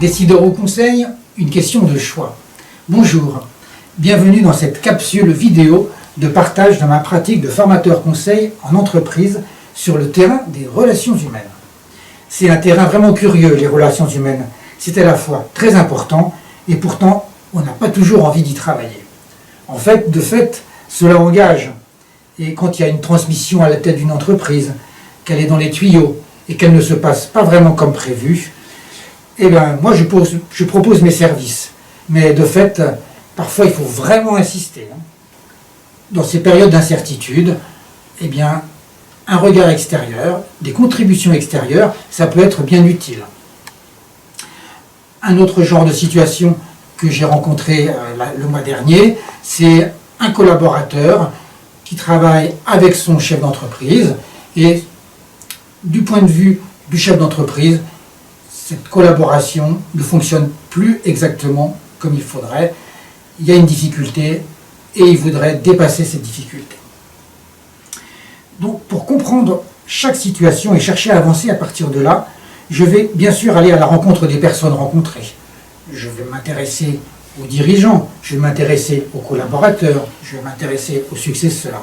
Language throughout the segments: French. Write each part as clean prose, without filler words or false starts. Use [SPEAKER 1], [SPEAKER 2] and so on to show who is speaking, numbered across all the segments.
[SPEAKER 1] Décideur au conseil, une question de choix. Bonjour, bienvenue dans cette capsule vidéo de partage de ma pratique de formateur conseil en entreprise sur le terrain des relations humaines. C'est un terrain vraiment curieux, les relations humaines. C'est à la fois très important et pourtant on n'a pas toujours envie d'y travailler. De fait, cela engage. Et quand il y a une transmission à la tête d'une entreprise, qu'elle est dans les tuyaux et qu'elle ne se passe pas vraiment comme prévu, eh bien, moi je propose mes services. Mais de fait, parfois il faut vraiment insister. Dans ces périodes d'incertitude, eh bien, un regard extérieur, des contributions extérieures, ça peut être bien utile. Un autre genre de situation que j'ai rencontré le mois dernier, c'est un collaborateur qui travaille avec son chef d'entreprise et du point de vue du chef d'entreprise, cette collaboration ne fonctionne plus exactement comme il faudrait. Il y a une difficulté et il voudrait dépasser cette difficulté. Donc pour comprendre chaque situation et chercher à avancer à partir de là, je vais bien sûr aller à la rencontre des personnes rencontrées. Je vais m'intéresser aux dirigeants, je vais m'intéresser aux collaborateurs, je vais m'intéresser aux successeurs,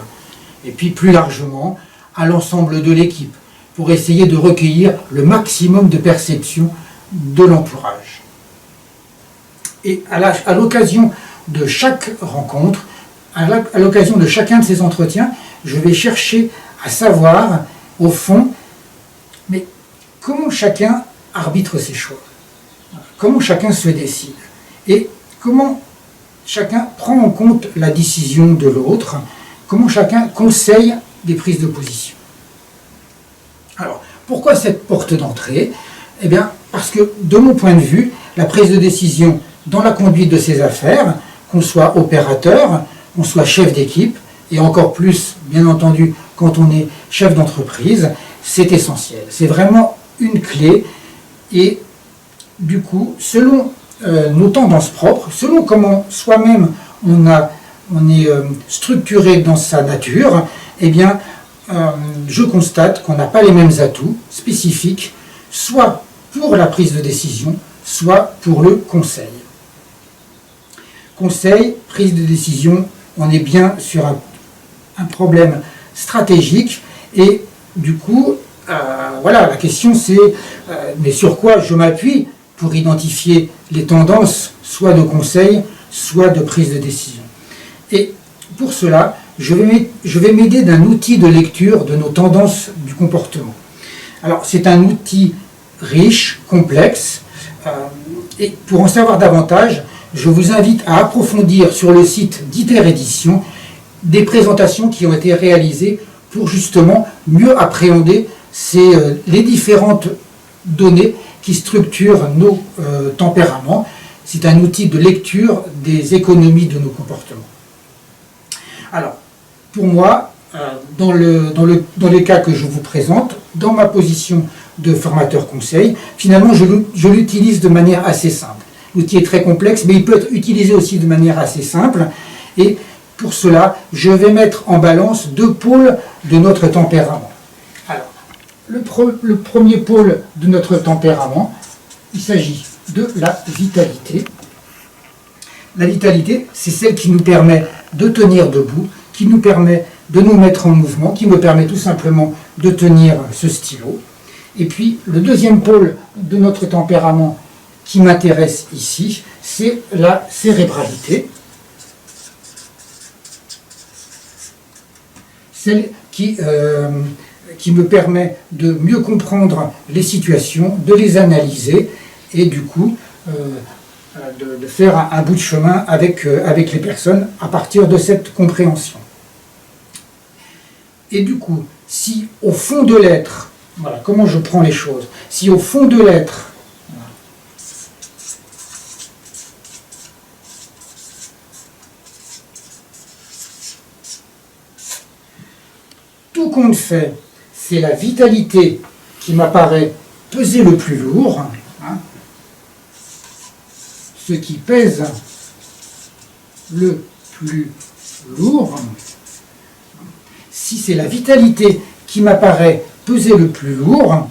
[SPEAKER 1] et puis plus largement à l'ensemble de l'équipe, pour essayer de recueillir le maximum de perceptions de l'entourage. Et à l'occasion de chaque rencontre, à l'occasion de chacun de ces entretiens, je vais chercher à savoir, au fond, mais comment chacun arbitre ses choix, comment chacun se décide, et comment chacun prend en compte la décision de l'autre, comment chacun conseille des prises de position. Alors, pourquoi cette porte d'entrée ? Eh bien, parce que, de mon point de vue, la prise de décision dans la conduite de ses affaires, qu'on soit opérateur, qu'on soit chef d'équipe, et encore plus, bien entendu, quand on est chef d'entreprise, c'est essentiel. C'est vraiment une clé, et du coup, selon nos tendances propres, selon comment soi-même on est structuré dans sa nature, eh bien, je constate qu'on n'a pas les mêmes atouts spécifiques, soit pour la prise de décision, soit pour le conseil. Conseil, prise de décision, on est bien sur un problème stratégique et du coup, voilà, la question c'est mais sur quoi je m'appuie pour identifier les tendances, soit de conseil, soit de prise de décision. Et pour cela, je vais m'aider d'un outil de lecture de nos tendances du comportement. Alors, c'est un outil riche, complexe, et pour en savoir davantage, je vous invite à approfondir sur le site d'ITER Édition des présentations qui ont été réalisées pour justement mieux appréhender les différentes données qui structurent nos tempéraments. C'est un outil de lecture des économies de nos comportements. Alors, pour moi, dans les cas que je vous présente, dans ma position de formateur conseil, finalement, je l'utilise de manière assez simple. L'outil est très complexe, mais il peut être utilisé aussi de manière assez simple. Et pour cela, je vais mettre en balance deux pôles de notre tempérament. Alors, le premier pôle de notre tempérament, il s'agit de la vitalité. La vitalité, c'est celle qui nous permet de tenir debout, qui nous permet de nous mettre en mouvement, qui me permet tout simplement de tenir ce stylo. Et puis, le deuxième pôle de notre tempérament qui m'intéresse ici, c'est la cérébralité. Celle qui me permet de mieux comprendre les situations, de les analyser et du coup de faire un bout de chemin avec les personnes à partir de cette compréhension. Et du coup, si au fond de l'être, voilà comment je prends les choses, si au fond de l'être, tout compte fait, c'est la vitalité qui m'apparaît peser le plus lourd, ce qui pèse le plus lourd, si c'est la vitalité qui m'apparaît peser le plus lourd,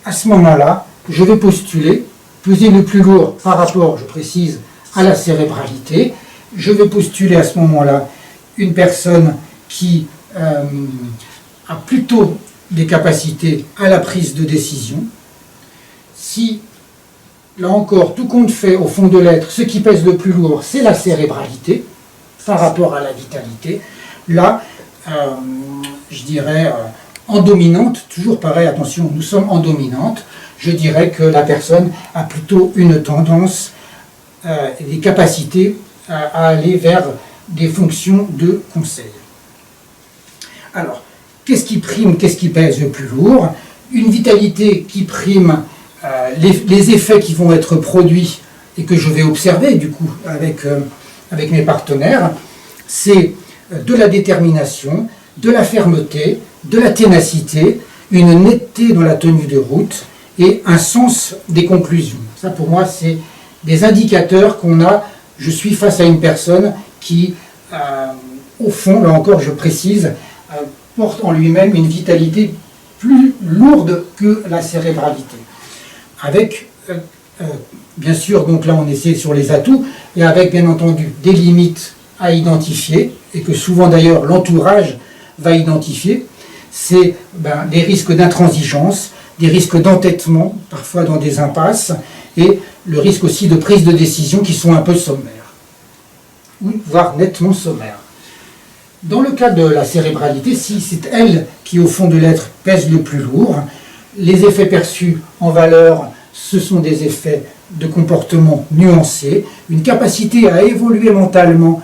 [SPEAKER 1] à ce moment-là, je vais postuler peser le plus lourd par rapport, je précise, à la cérébralité. Je vais postuler à ce moment-là une personne qui a plutôt des capacités à la prise de décision. Si, là encore, tout compte fait au fond de l'être, ce qui pèse le plus lourd, c'est la cérébralité par rapport à la vitalité, là, je dirais, en dominante, toujours pareil, attention, nous sommes en dominante, je dirais que la personne a plutôt une tendance et des capacités à aller vers des fonctions de conseil. Alors, qu'est-ce qui prime, qu'est-ce qui pèse le plus lourd? Une vitalité qui prime les effets qui vont être produits et que je vais observer du coup avec mes partenaires, c'est de la détermination, de la fermeté, de la ténacité, une netteté dans la tenue de route et un sens des conclusions. Ça pour moi c'est des indicateurs qu'on a. Je suis face à une personne qui, au fond, là encore je précise, porte en lui-même une vitalité plus lourde que la cérébralité. Avec, bien sûr, donc là on essaie sur les atouts, et avec bien entendu des limites à identifier, et que souvent d'ailleurs l'entourage va identifier, c'est des risques d'intransigeance, des risques d'entêtement, parfois dans des impasses, et le risque aussi de prise de décision qui sont un peu sommaires, ou voire nettement sommaires. Dans le cas de la cérébralité, si c'est elle qui au fond de l'être pèse le plus lourd, les effets perçus en valeur, ce sont des effets de comportement nuancés, une capacité à évoluer mentalement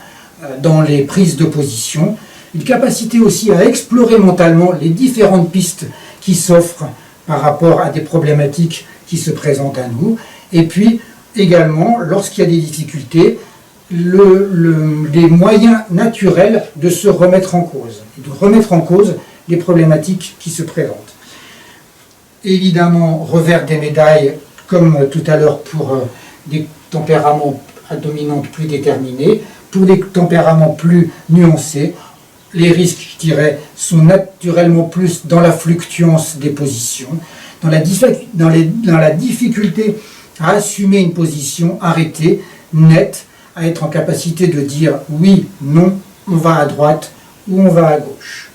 [SPEAKER 1] dans les prises de position, une capacité aussi à explorer mentalement les différentes pistes qui s'offrent par rapport à des problématiques qui se présentent à nous, et puis également, lorsqu'il y a des difficultés, les moyens naturels de se remettre en cause, et de remettre en cause les problématiques qui se présentent. Évidemment, revers des médailles, comme tout à l'heure pour des tempéraments à dominante plus déterminés, pour des tempéraments plus nuancés, les risques, je dirais, sont naturellement plus dans la fluctuance des positions, dans la difficulté à assumer une position arrêtée, nette, à être en capacité de dire oui, non, on va à droite ou on va à gauche.